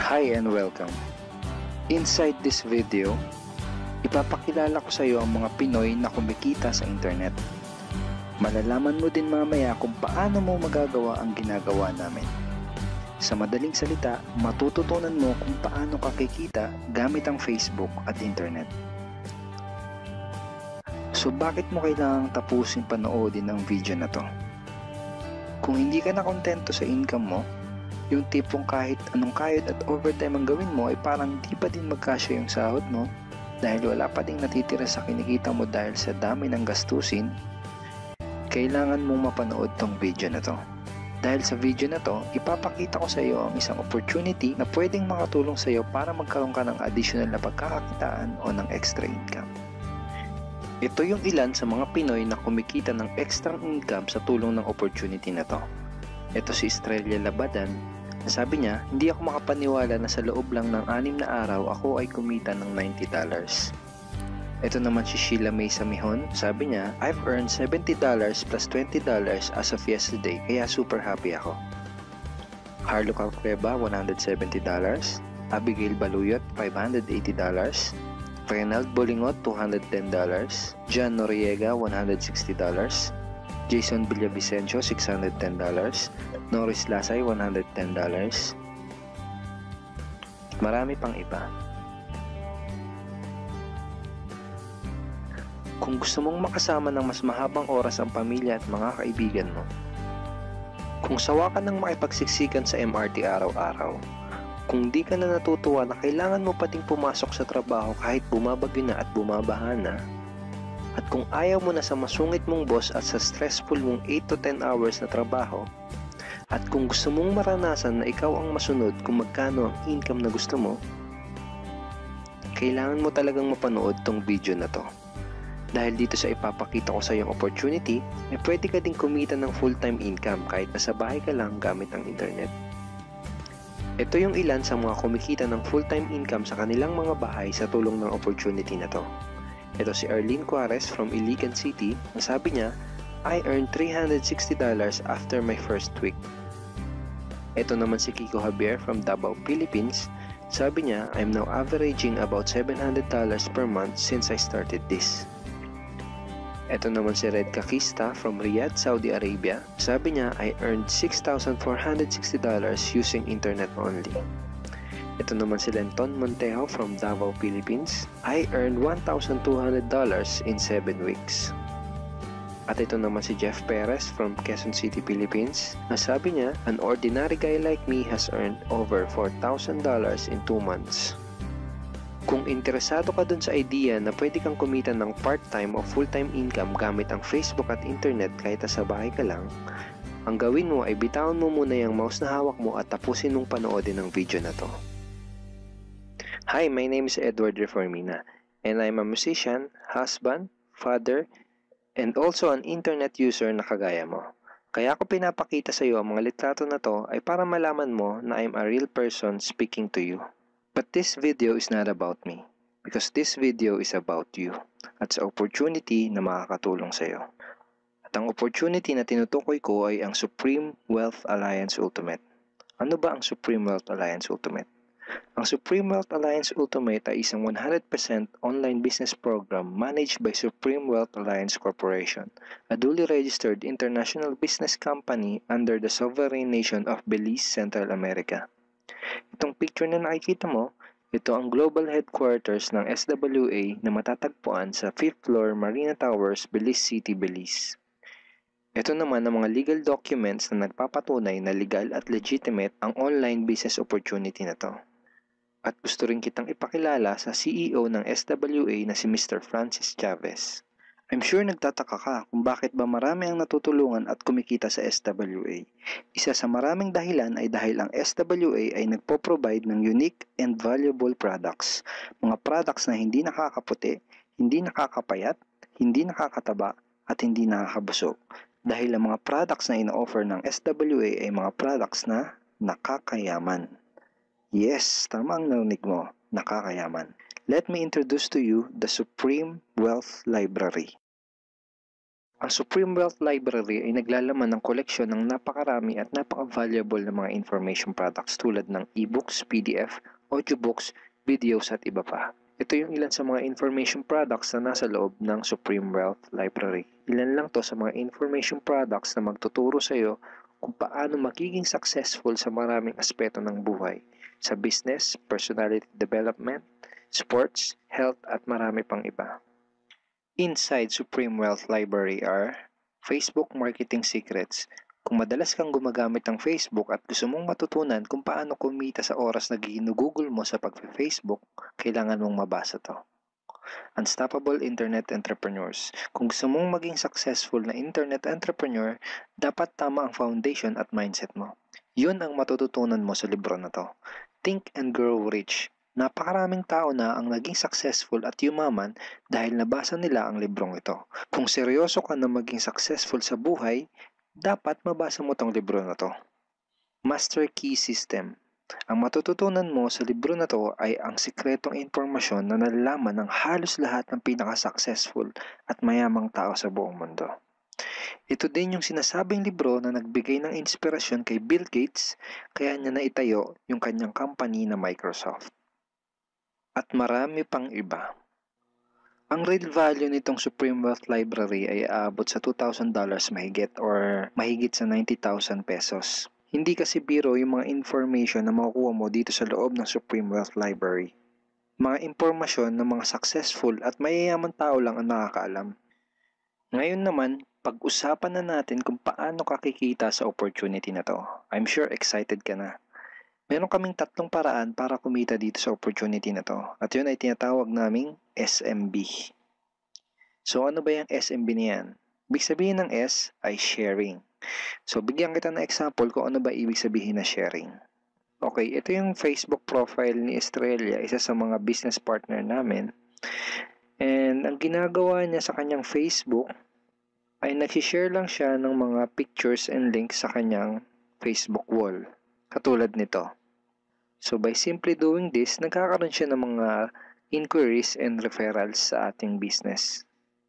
Hi and welcome. Inside this video, ipapakilala ko sa iyo ang mga Pinoy na kumikita sa internet. Malalaman mo din mamaya kung paano mo magagawa ang ginagawa namin. Sa madaling salita, matututunan mo kung paano ka kikita gamit ang Facebook at internet. So bakit mo kailangang tapusin panoodin ang video na to? Kung hindi ka na kontento sa income mo, yung tipong kahit anong kayod at overtime ang gawin mo ay parang di pa din magkasya yung sahod mo dahil wala pa ding natitira sa kinikita mo dahil sa dami ng gastusin, kailangan mong mapanood tong video na to. Dahil sa video na to, ipapakita ko sa iyo ang isang opportunity na pwedeng makatulong sa iyo para magkaroon ka ng additional na pagkakakitaan o ng extra income. Ito yung ilan sa mga Pinoy na kumikita ng extra income sa tulong ng opportunity na to. Ito si Estrella Labadan. Sabi niya, hindi ako makapaniwala na sa loob lang ng 6 na araw ako ay kumita ng $90. Ito naman si Sheila May Samihon. Sabi niya, I've earned $70 plus $20 as of yesterday kaya super happy ako. Harlo Calcreba, $170. Abigail Baluyot, $580. Reynald Bolingot, $210. John Noriega, $160. Jason Villavicencio, $610. Norris Lasay, $110. Marami pang iba. Kung gusto mong makasama ng mas mahabang oras ang pamilya at mga kaibigan mo, kung sawa ka ng makipagsiksikan sa MRT araw-araw, kung di ka na natutuwa na kailangan mo pating pumasok sa trabaho kahit bumabagyo na at bumabaha na, at kung ayaw mo na sa masungit mong boss at sa stressful mong 8 to 10 hours na trabaho, at kung gusto mong maranasan na ikaw ang masunod kung magkano ang income na gusto mo, kailangan mo talagang mapanood tong video na to. Dahil dito sa ipapakita ko sa iyong opportunity, ay pwede ka ding kumita ng full-time income kahit nasa bahay ka lang gamit ang internet. Ito yung ilan sa mga kumikita ng full-time income sa kanilang mga bahay sa tulong ng opportunity na to. Ito si Arlene Juarez from Iligan City. Sabi niya, I earned $360 after my first week. Ito naman si Kiko Javier from Davao, Philippines. Sabi niya, I'm now averaging about $700 per month since I started this. Ito naman si Red Kakista from Riyadh, Saudi Arabia. Sabi niya, I earned $6,460 using internet only. Ito naman si Lenton Montejo from Davao, Philippines. I earned $1,200 in 7 weeks. At ito naman si Jeff Perez from Quezon City, Philippines. Sabi niya, an ordinary guy like me has earned over $4,000 in 2 months. Kung interesado ka dun sa idea na pwede kang kumita ng part-time o full-time income gamit ang Facebook at internet kahit sa bahay ka lang, ang gawin mo ay bitawan mo muna yung mouse na hawak mo at tapusin mong panoodin ang video na to. Hi, my name is Edward Reformina, and I'm a musician, husband, father, and also an internet user na kagaya mo. Kaya ako pinapakita sa iyo ang mga litrato na to ay para malaman mo na I'm a real person speaking to you. But this video is not about me, because this video is about you at sa opportunity na makakatulong sa iyo. At ang opportunity na tinutukoy ko ay ang Supreme Wealth Alliance Ultimate. Ano ba ang Supreme Wealth Alliance Ultimate? Ang Supreme Wealth Alliance Ultimate ay isang 100% online business program managed by Supreme Wealth Alliance Corporation, a duly registered international business company under the sovereign nation of Belize, Central America. Itong picture na nakikita mo, ito ang global headquarters ng SWA na matatagpuan sa 5th floor Marina Towers, Belize City, Belize. Ito naman ang mga legal documents na nagpapatunay na legal at legitimate ang online business opportunity na to. At gusto rin kitang ipakilala sa CEO ng SWA na si Mr. Francis Chavez. I'm sure nagtataka ka kung bakit ba marami ang natutulungan at kumikita sa SWA. Isa sa maraming dahilan ay dahil ang SWA ay nagpo-provide ng unique and valuable products. Mga products na hindi nakakaputi, hindi nakakapayat, hindi nakakataba, at hindi nakakabusog. Dahil ang mga products na ino-offer ng SWA ay mga products na nakakayaman. Yes, tama ang narinig mo, nakakayaman. Let me introduce to you the Supreme Wealth Library. Ang Supreme Wealth Library ay naglalaman ng koleksyon ng napakarami at napaka-valuable na mga information products tulad ng e-books, PDF, audiobooks, videos at iba pa. Ito yung ilan sa mga information products na nasa loob ng Supreme Wealth Library. Ilan lang to sa mga information products na magtuturo sa iyo kung paano magiging successful sa maraming aspeto ng buhay, sa business, personality development, sports, health at marami pang iba. Inside Supreme Wealth Library are Facebook Marketing Secrets. Kung madalas kang gumagamit ng Facebook at gusto mong matutunan kung paano kumita sa oras na ginugugol mo sa pag-Facebook, kailangan mong mabasa to. Unstoppable Internet Entrepreneurs. Kung gusto mong maging successful na internet entrepreneur, dapat tama ang foundation at mindset mo. Yun ang matututunan mo sa libro na to. Think and Grow Rich. Napakaraming tao na ang naging successful at yumaman dahil nabasa nila ang librong ito. Kung seryoso ka na maging successful sa buhay, dapat mabasa mo tong libro na to. Master Key System. Ang matututunan mo sa libro na to ay ang sikretong impormasyon na nalalaman ng halos lahat ng pinaka-successful at mayamang tao sa buong mundo. Ito din yung sinasabing libro na nagbigay ng inspirasyon kay Bill Gates, kaya niya naitayo yung kanyang company na Microsoft. At marami pang iba. Ang real value nitong Supreme Wealth Library ay aabot sa $2,000 mahigit or mahigit sa 90,000 pesos. Hindi kasi biro yung mga information na makukuha mo dito sa loob ng Supreme Wealth Library. Mga impormasyon ng mga successful at mayayaman tao lang ang nakakaalam. Ngayon naman, pag-usapan na natin kung paano ka kikita sa opportunity na to. I'm sure excited ka na. Meron kaming 3 paraan para kumita dito sa opportunity na to. At yun ay tinatawag naming SMB. So ano ba yung SMB niyan? Ibig sabihin ng S ay sharing. So bigyan kita ng example kung ano ba ibig sabihin na sharing. Okay, ito yung Facebook profile ni Estrella, isa sa mga business partner namin. And ang ginagawa niya sa kanyang Facebook ay nag-share lang siya ng mga pictures and links sa kanyang Facebook wall. Katulad nito. So by simply doing this, nagkakaroon siya ng mga inquiries and referrals sa ating business.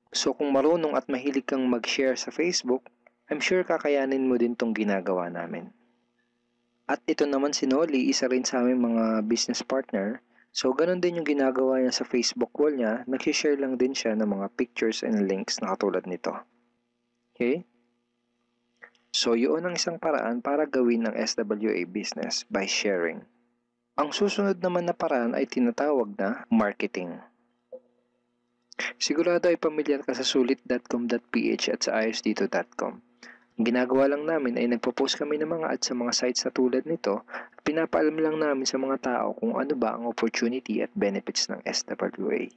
So kung marunong at mahilig kang mag-share sa Facebook, I'm sure kakayanin mo din tong ginagawa namin. At ito naman si Nolly, isa rin sa aming mga business partner. So ganun din yung ginagawa niya sa Facebook wall niya, nag-share lang din siya ng mga pictures and links na katulad nito. Okay? So yun ang isang paraan para gawin ang SWA business by sharing. Ang susunod naman na paraan ay tinatawag na marketing. Sigurado ay pamilyar ka sa sulit.com.ph at sa ayosdito.com. Ang ginagawa lang namin ay nagpo-post kami ng mga ads sa mga sites na tulad nito at pinapaalam lang namin sa mga tao kung ano ba ang opportunity at benefits ng SWA.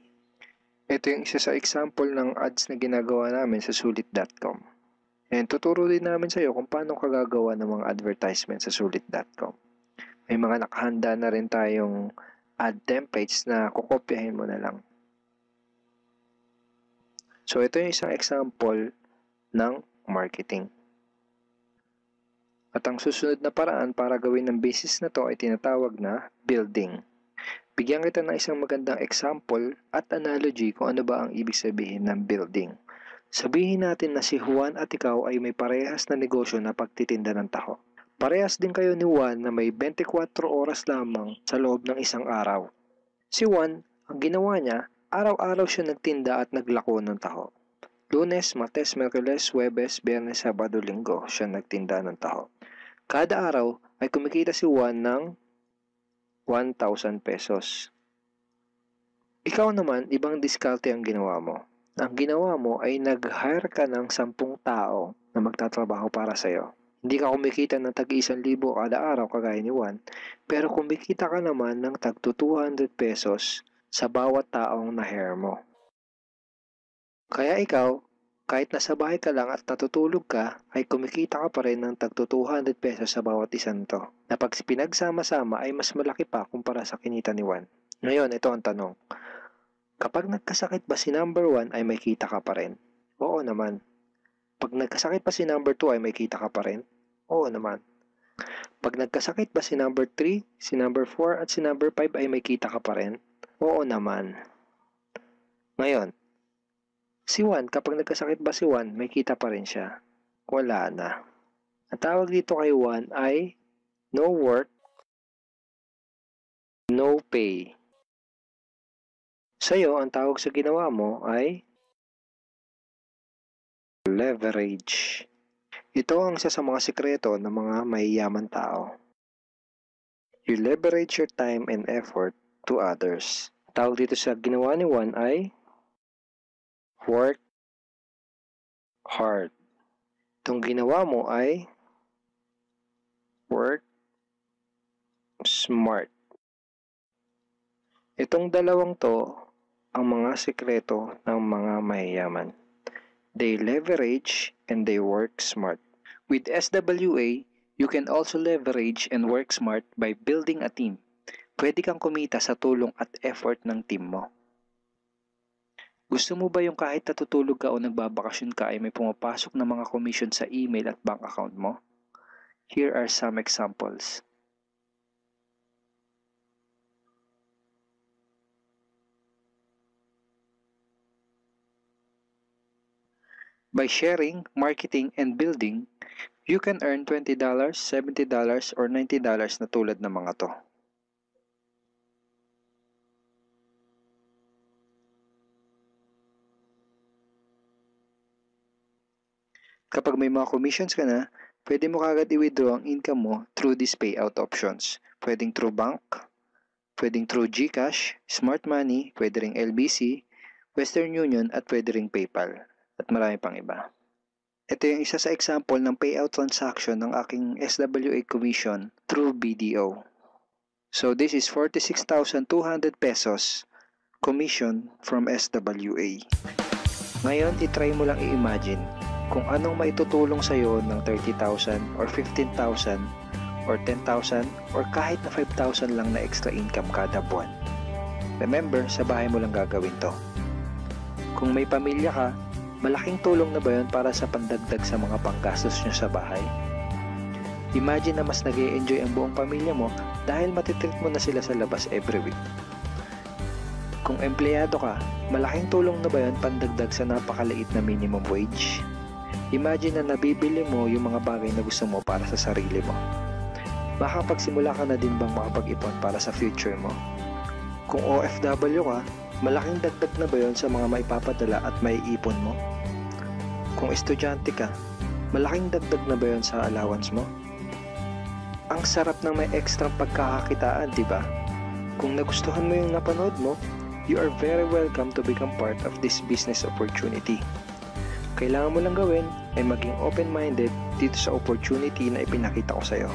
Ito yung isa sa example ng ads na ginagawa namin sa sulit.com. And tuturo din namin sa iyo kung paano ka gagawa ng mga advertisement sa sulit.com. May mga nakahanda na rin tayong ad templates na kukopyahin mo na lang. So ito yung isang example ng marketing. At ang susunod na paraan para gawin ng business na to ay tinatawag na building. Bigyan kita ng isang magandang example at analogy kung ano ba ang ibig sabihin ng building. Sabihin natin na si Juan at ikaw ay may parehas na negosyo na pagtitinda ng taho. Parehas din kayo ni Juan na may 24 oras lamang sa loob ng isang araw. Si Juan, ang ginawa niya, araw-araw siya nagtinda at naglako ng taho. Lunes, Martes, Miyerkules, Huwebes, Biyernes, Sabado, Linggo siya nagtinda ng taho. Kada araw ay kumikita si Juan ng 1,000 pesos. Ikaw naman, ibang diskarte ang ginawa mo. Ang ginawa mo ay nag-hire ka ng 10 tao na magtatrabaho para sa'yo. Hindi ka kumikita ng tag-1,000 kada araw kagaya ni Juan, pero kumikita ka naman ng tag 200 pesos sa bawat taong na-hire mo. Kaya ikaw, kahit nasa bahay ka lang at natutulog ka, ay kumikita ka pa rin ng tag 200 pesos sa bawat isang to, na pag pinagsama-sama ay mas malaki pa kumpara sa kinita ni Juan. Ngayon, ito ang tanong. Kapag nagkasakit ba si number 1 ay may kita ka pa rin? Oo naman. Pag nagkasakit pa si number 2 ay may kita ka pa rin? Oo naman. Pag nagkasakit ba si number 3, si number 4 at si number 5 ay may kita ka pa rin? Oo naman. Ngayon, Si Juan, kapag nagkasakit ba si Juan, may kita pa rin siya. Wala na. Ang tawag dito kay Juan ay no work, no pay. Sa'yo, ang tawag sa ginawa mo ay leverage. Ito ang isa sa mga sikreto ng mga mayayaman tao. You leverage your time and effort to others. Tawag dito sa ginawa ni Juan ay work hard. Itong ginawa mo ay work smart. Itong dalawang to ang mga sikreto ng mga mayayaman. They leverage and they work smart. With SWA, you can also leverage and work smart by building a team. Pwede kang kumita sa tulong at effort ng team mo. Gusto mo ba yung kahit natutulog ka o nagbabakasyon ka ay may pumapasok na mga commission sa email at bank account mo? Here are some examples. By sharing, marketing, and building, you can earn $20, $70, or $90 na tulad ng mga to. Kapag may mga commissions ka na, pwede mo kagad i-withdraw ang income mo through these payout options. Pwedeng through bank, pwedeng through GCash, Smart Money, pwede ring LBC, Western Union, at pwede ring PayPal. At marami pang iba. Ito yung isa sa example ng payout transaction ng aking SWA commission through BDO. So this is 46,200 pesos commission from SWA. Ngayon, itry mo lang i-imagine kung anong maitutulong sa'yo ng 30,000 or 15,000 or 10,000 or kahit na 5,000 lang na extra income kada buwan. Remember, sa bahay mo lang gagawin to. Kung may pamilya ka, malaking tulong na ba yun para sa pandagdag sa mga panggastos nyo sa bahay? Imagine na mas nag-e-enjoy ang buong pamilya mo dahil matitreat mo na sila sa labas every week. Kung empleyado ka, malaking tulong na ba yun pandagdag sa napakaliit na minimum wage? Imagine na nabibili mo yung mga bagay na gusto mo para sa sarili mo. Makapagsimula ka na din bang makapag-ipon para sa future mo? Kung OFW ka, malaking dagdag na ba yun sa mga maipapadala at maiipon mo? Kung estudyante ka, malaking dagdag na ba yun sa allowance mo? Ang sarap ng may extra pagkakakitaan, di ba? Kung nagustuhan mo yung napanood mo, you are very welcome to become part of this business opportunity. Kailangan mo lang gawin ay maging open-minded dito sa opportunity na ipinakita ko sa'yo.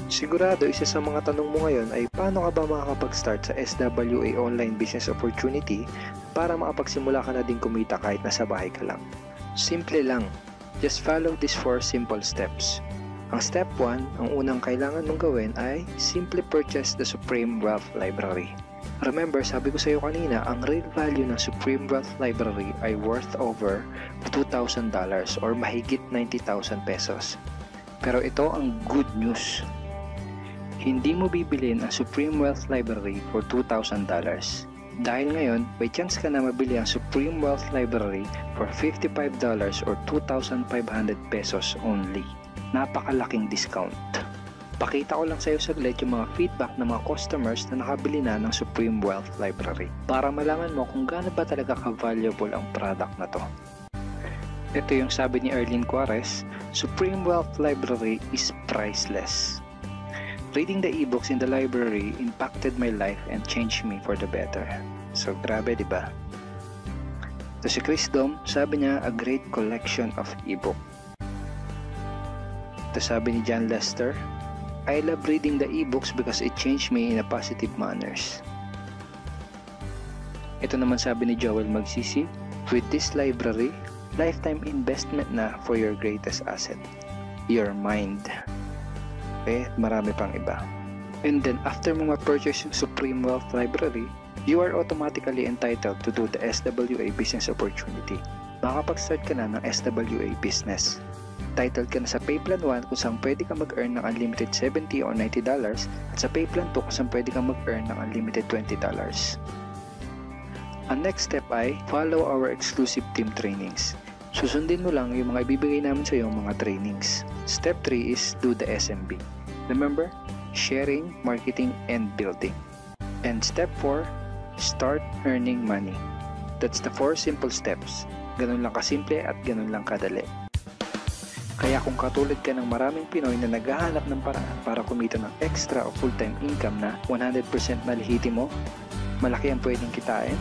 Sigurado isa sa mga tanong mo ngayon ay paano ka ba makakapag-start sa SWA online business opportunity para makapagsimula ka na din kumita kahit nasa bahay ka lang. Simple lang, just follow these 4 simple steps. Ang step 1, ang unang kailangan mong gawin ay simply purchase the Supreme Wealth Library. Remember, sabi ko sa iyo kanina, ang real value ng Supreme Wealth Library ay worth over $2,000 or mahigit 90,000 pesos. Pero ito ang good news. Hindi mo bibilin ang Supreme Wealth Library for $2,000. Dahil ngayon, may chance ka na mabili ang Supreme Wealth Library for $55 or 2,500 pesos only. Napakalaking discount. Pakita ko lang sa iyo saglit yung mga feedback ng mga customers na nakabili na ng Supreme Wealth Library para malaman mo kung gaano ba talaga ka-valuable ang product na to. Ito yung sabi ni Erlene Juarez, Supreme Wealth Library is priceless. Reading the ebooks in the library impacted my life and changed me for the better. So grabe, di ba? Ito si Chris Dom, sabi niya, a great collection of ebook. Ito sabi ni John Lester, I love reading the ebooks because it changed me in a positive manners. Ito naman sabi ni Joel Magsisi, with this library, lifetime investment na for your greatest asset, your mind. Marami pang iba. And then after mo ma-purchase yung Supreme Wealth Library, you are automatically entitled to do the SWA business opportunity. Makapag-start ka na ng SWA business. Titled ka na sa Payplan 1 kung saan pwede ka mag-earn ng unlimited $70 or $90 at sa Payplan 2 kung saan pwede ka mag-earn ng unlimited $20. Ang next step ay follow our exclusive team trainings. Susundin mo lang yung mga ibibigay namin sa iyo mga trainings. Step 3 is do the SMB. Remember, sharing, marketing, and building. And step 4, start earning money. That's the 4 simple steps. Ganun lang kasimple at ganun lang kadali. Kaya kung katulad ka ng maraming Pinoy na naghahanap ng paraan para kumita ng extra o full-time income na 100% malihitimo, malaki ang pwedeng kitain,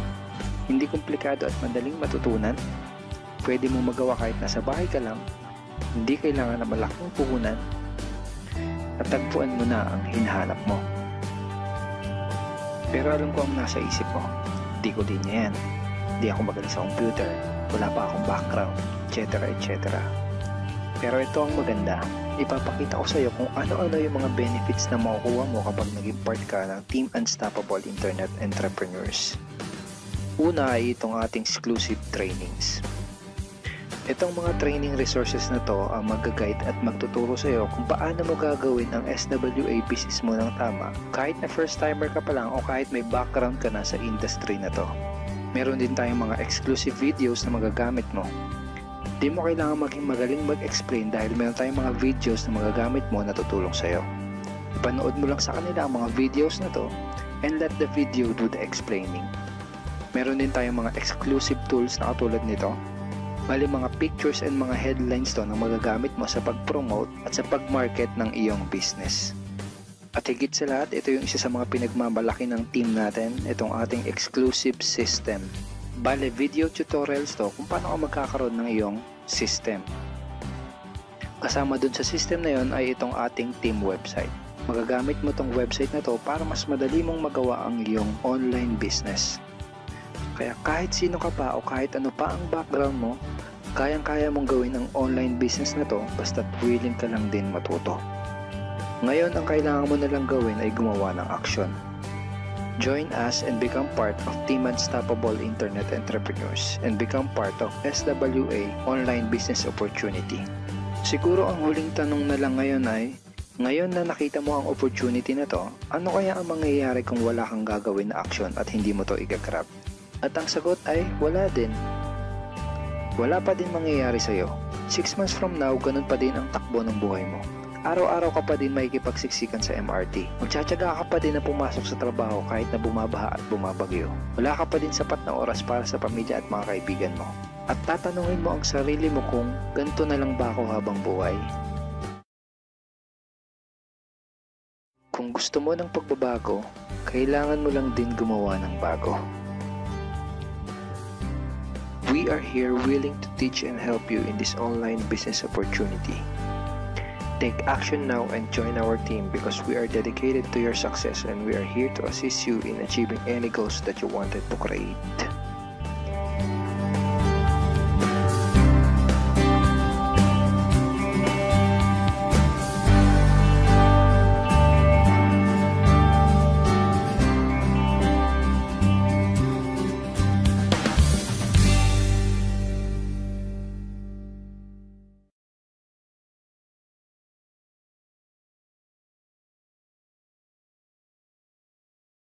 hindi komplikado at madaling matutunan, pwede mong magawa kahit nasa bahay ka lang, hindi kailangan na malaking puhunan, at tagpuan mo na ang hinahanap mo. Pero alam ko ang nasa isip mo, di ko din yan, di ako magaling sa computer, wala pa akong background, etc. etc. Pero ito ang maganda, ipapakita ko sa iyo kung ano-ano yung mga benefits na makukuha mo kapag naging part ka ng Team Unstoppable Internet Entrepreneurs. Una ay itong ating exclusive trainings. Itong mga training resources na to ang mag-guide at magtuturo sa iyo kung paano mo gagawin ang SWA business mo ng tama kahit na first timer ka pa lang o kahit may background ka na sa industry na to. Meron din tayong mga exclusive videos na magagamit mo. Di mo kailangan maging magaling mag-explain dahil meron tayong mga videos na magagamit mo na tutulong sa'yo. Ipanood mo lang sa kanila ang mga videos na to and let the video do the explaining. Meron din tayong mga exclusive tools na katulad nito. Bali mga pictures and mga headlines to na magagamit mo sa pag-promote at sa pag-market ng iyong business. At higit sa lahat, ito yung isa sa mga pinagmamalaki ng team natin, itong ating exclusive system. Bale, video tutorials to kung paano ka magkakaroon ng iyong system. Kasama dun sa system na yon ay itong ating team website. Magagamit mo tong website na to para mas madali mong magawa ang iyong online business. Kaya kahit sino ka pa o kahit ano pa ang background mo, kayang-kaya mong gawin ang online business na to basta't willing ka lang din matuto. Ngayon, ang kailangan mo na lang gawin ay gumawa ng action. Join us and become part of Team Unstoppable Internet Entrepreneurs and become part of SWA Online Business Opportunity. Siguro ang huling tanong na lang ngayon ay, ngayon na nakita mo ang opportunity na to, ano kaya ang mangyayari kung wala kang gagawin na action at hindi mo to igagrab? At ang sagot ay, wala din. Wala pa din mangyayari sa'yo. 6 months from now, ganun pa din ang takbo ng buhay mo. Araw-araw ka pa din makikipagsiksikan sa MRT. Magtsatsaga ka pa din na pumasok sa trabaho kahit na bumabaha at bumabagyo. Wala ka pa din sapat na oras para sa pamilya at mga kaibigan mo. At tatanungin mo ang sarili mo kung ganito na lang ba ako habang buhay? Kung gusto mo ng pagbabago, kailangan mo lang din gumawa ng bago. We are here willing to teach and help you in this online business opportunity. Take action now and join our team because we are dedicated to your success and we are here to assist you in achieving any goals that you wanted to create.